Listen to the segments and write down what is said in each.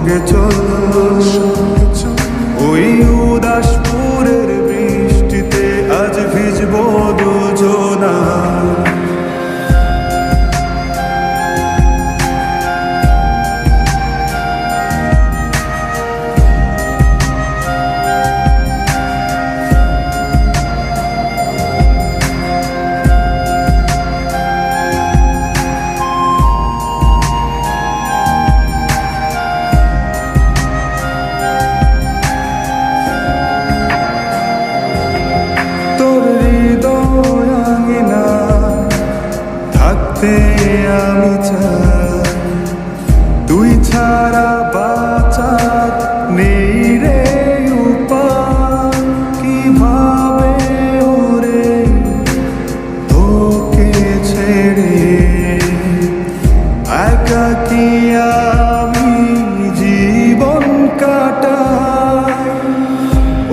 সঙ্গে চল ওই উদাসপুরের বৃষ্টিতে আজ ভিজবো দুজনা। আমি চাই তুই ছাড়া বাঁচার নেই রে উপায়। কিভাবে ওরে তোকে ছেড়ে একাকী আমি জীবন কাটাই।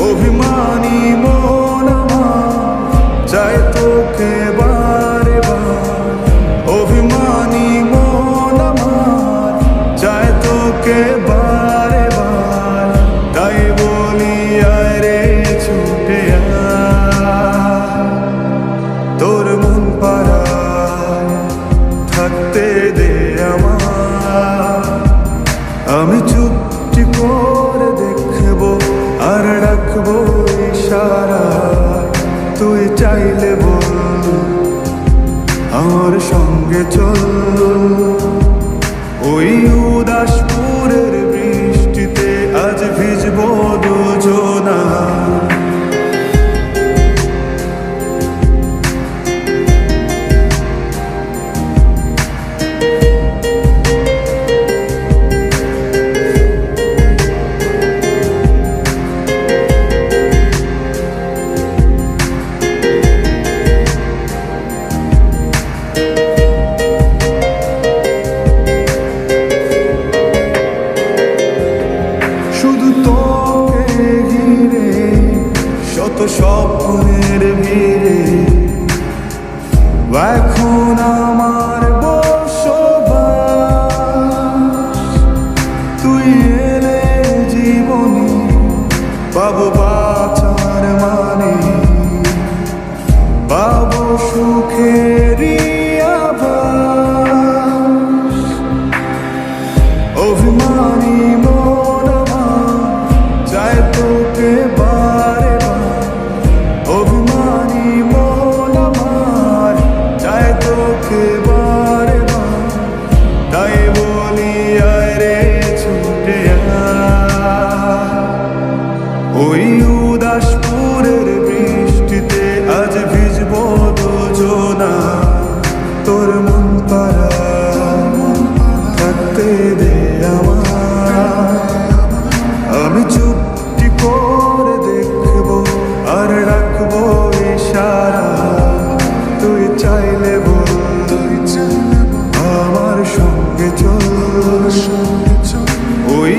অভিমানী মন আমার চাই তোকে বারে বার, অভিমানী মন আমার চায় তোকে বারে বার। তাই বলি আয় রে ছুটে আয়, তোর মন পাড়ায় থাকতে দে আমার। আমি চুপটি করে দেখবো আর রাখবো ইশারা, তুই চাইলে বল আমার সঙ্গে চল ওই উদাসপুরের বৃষ্টিতে আজ ভিজবো দুজনা। শত স্বপ্নের ভিড়ে এখন আমার বসবাস। তুই এলে জীবনে পাবো বাঁচার মানে, পাবো সুখেরই আভাস। অভিমানী মন আমার চায় তোকে বারে বার, অভিমানী মন আমার চায় তোকে বারে বার। তাই বলি আয় রে ছুটে আয়, ওই উদাসপুরের বৃষ্টিতে আজ ভিজবো দুজনা। তোর মন পাড়ায় থাকতে দে আমার, আমি চুপটি করে দেখবো আর রাখবো ইশারা, তুই চাইলে বল আমার সঙ্গে চল ওই